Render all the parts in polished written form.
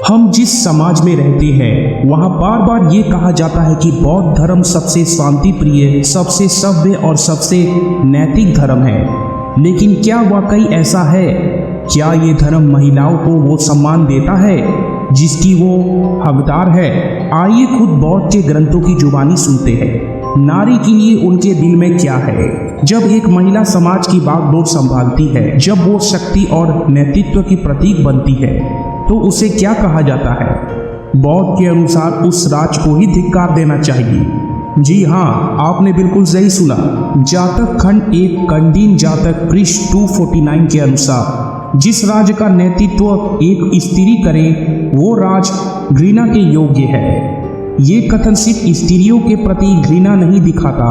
हम जिस समाज में रहते हैं वहाँ बार बार ये कहा जाता है कि बौद्ध धर्म सबसे शांति प्रिय, सबसे सभ्य और सबसे नैतिक धर्म है। लेकिन क्या वाकई ऐसा है? क्या ये धर्म महिलाओं को वो सम्मान देता है जिसकी वो हकदार है? आइए खुद बौद्ध के ग्रंथों की जुबानी सुनते हैं। नारी के लिए उनके दिल में क्या है? जब एक महिला समाज की बागडोर संभालती है, जब वो शक्ति और नेतृत्व की प्रतीक बनती है, तो उसे क्या कहा जाता है? बौद्ध के अनुसार उस राज को ही धिक्कार देना चाहिए। जी हाँ, आपने बिल्कुल सही सुना। जातक खंड 1 कंडीन जातक पृष्ठ 249 के अनुसार जिस राज का नेतृत्व एक स्त्री करे वो राज घृणा के योग्य है। ये कथन सिर्फ स्त्रियों के प्रति घृणा नहीं दिखाता,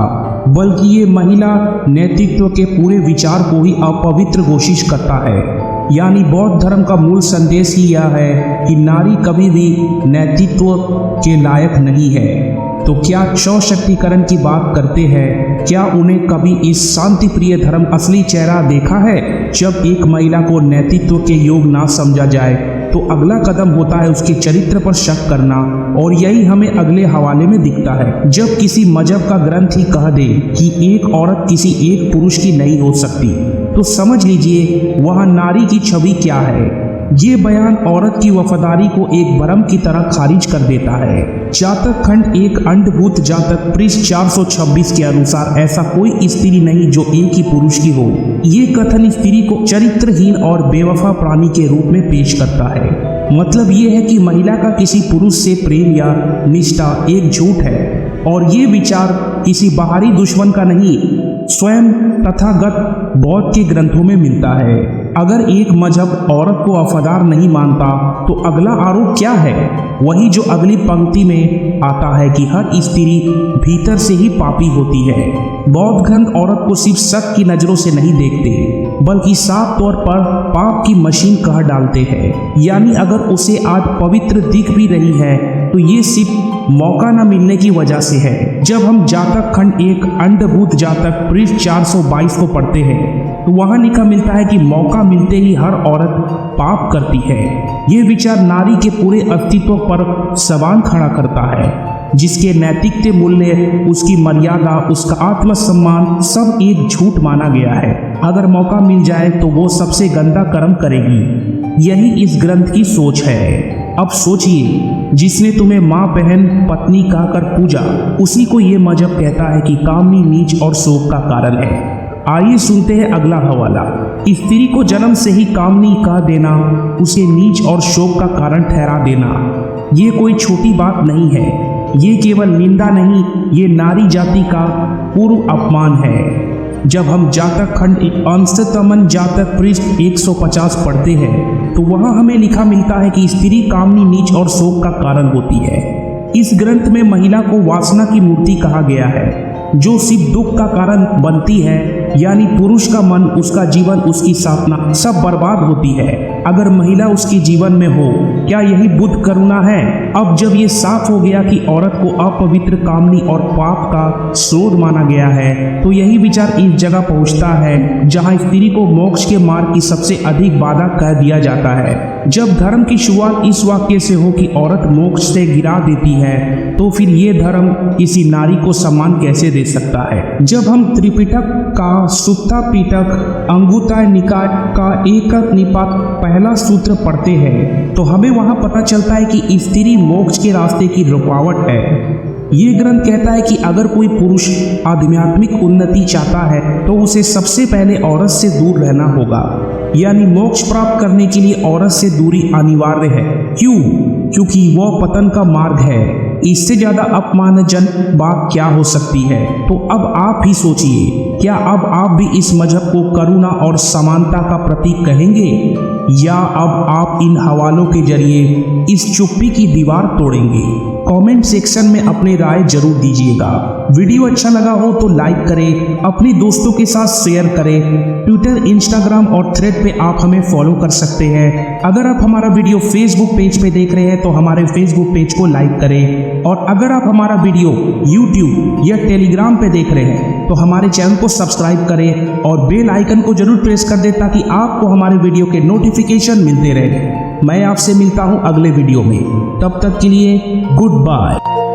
बल्कि ये महिला नेतृत्व के पूरे विचार को ही अपवित्र घोषित करता है। यानी बौद्ध धर्म का मूल संदेश ही यह है कि नारी कभी भी नेतृत्व के लायक नहीं है। तो क्या सशक्तिकरण की बात करते हैं? क्या उन्हें कभी इस शांति प्रिय धर्म असली चेहरा देखा है? जब एक महिला को नेतृत्व के योग्य ना समझा जाए तो अगला कदम होता है उसके चरित्र पर शक करना, और यही हमें अगले हवाले में दिखता है। जब किसी मजहब का ग्रंथ ही कह दे कि एक औरत किसी एक पुरुष की नहीं हो सकती, तो समझ लीजिए वह नारी की छवि क्या है। ये बयान औरत की वफादारी को एक भ्रम की तरह खारिज कर देता है। जातक खंड 1 अंडभूत जातक पृष्ठ 426 के अनुसार ऐसा कोई स्त्री नहीं जो एक ही पुरुष की हो। ये कथन स्त्री को चरित्रहीन और बेवफा प्राणी के रूप में पेश करता है। मतलब ये है कि महिला का किसी पुरुष से प्रेम या निष्ठा एक झूठ है, और ये विचार किसी बाहरी दुश्मन का नहीं, स्वयं तथागत बौद्ध के ग्रंथों में मिलता है। अगर एक मजहब औरत को वफादार नहीं मानता तो अगला आरोप क्या है? वही जो अगली पंक्ति में आता है कि हर स्त्री भीतर से ही पापी होती है। बौद्ध ग्रंथ औरत को सिर्फ शक की नजरों से नहीं देखते, बल्कि साफ तौर पर पाप की मशीन कह डालते हैं। यानी अगर उसे आज पवित्र दिख भी रही है तो ये सिर्फ मौका न मिलने की वजह से है। जब हम जातक खंड 1 अंडभूत जातक पृष्ठ 422 को पढ़ते हैं तो वहाँ लिखा मिलता है कि मौका मिलते ही हर औरत पाप करती है। ये विचार नारी के पूरे अस्तित्व पर सवाल खड़ा करता है, जिसके नैतिक मूल्य, उसकी मर्यादा, उसका आत्मसम्मान सब एक झूठ माना गया है। अगर मौका मिल जाए तो वो सबसे गंदा कर्म करेगी। यही इस ग्रंथ की सोच है। अब सोचिए, जिसने तुम्हें माँ, बहन, पत्नी कहकर पूजा, उसी को ये मजहब कहता है कि कामनी नीच और शोक का कारण है। आइए सुनते हैं अगला हवाला। स्त्री को जन्म से ही कामनी कह देना, उसे नीच और शोक का कारण ठहरा देना, ये कोई छोटी बात नहीं है। ये केवल निंदा नहीं, ये नारी जाति का पूर्व अपमान है। जब हम जातक खंड अंशतमन जातक पृष्ठ 150 पढ़ते हैं तो वहाँ हमें लिखा मिलता है कि स्त्री कामनी, नीच और शोक का कारण होती है। इस ग्रंथ में महिला को वासना की मूर्ति कहा गया है, जो सिर्फ दुख का कारण बनती है। यानी पुरुष का मन, उसका जीवन, उसकी साधना सब बर्बाद होती है अगर महिला उसके जीवन में हो। क्या यही बुद्ध करुणा है? अब जब ये साफ हो गया कि औरत को अपवित्र, कामनी और पाप का स्रोत माना गया है, तो यही विचार इस जगह पहुंचता है जहां स्त्री को मोक्ष के मार्ग की सबसे अधिक बाधा कह दिया जाता है। जब धर्म की शुरुआत इस वाक्य से हो कि औरत मोक्ष से गिरा देती है, तो फिर ये धर्म किसी नारी को सम्मान कैसे दे सकता है? जब हम त्रिपिटक का सुत्ता पिटक अंगुत्तरा निकाय का एकक निपात पहला सूत्र पढ़ते हैं तो हमें वहां पता चलता है कि स्त्री मोक्ष के रास्ते की रुकावट है। ये ग्रंथ कहता है कि अगर कोई पुरुष आध्यात्मिक उन्नति चाहता है तो उसे सबसे पहले औरत से दूर रहना होगा। यानी मोक्ष प्राप्त करने के लिए औरत से दूरी अनिवार्य है। क्यों? क्योंकि वह पतन का मार्ग है। इससे ज्यादा अपमानजनक बात क्या हो सकती है? तो अब आप ही सोचिए, क्या अब आप भी इस मजहब को करुणा और समानता का प्रतीक कहेंगे, या अब आप इन हवालों के जरिए इस चुप्पी की दीवार तोड़ेंगे? कमेंट सेक्शन में अपनी राय जरूर दीजिएगा। वीडियो अच्छा लगा हो तो लाइक करें, अपने दोस्तों के साथ शेयर करें। ट्विटर, इंस्टाग्राम और थ्रेड पे आप हमें फॉलो कर सकते हैं। अगर आप हमारा वीडियो फेसबुक पेज पे देख रहे हैं तो हमारे फेसबुक पेज को लाइक करें, और अगर आप हमारा वीडियो यूट्यूब या टेलीग्राम पे देख रहे हैं तो हमारे चैनल को सब्सक्राइब करें और बेल आइकन को जरूर प्रेस कर दें ताकि आपको हमारे वीडियो के नोटिफिकेशन मिलते रहे। मैं आपसे मिलता हूं अगले वीडियो में। तब तक के लिए गुड बाय।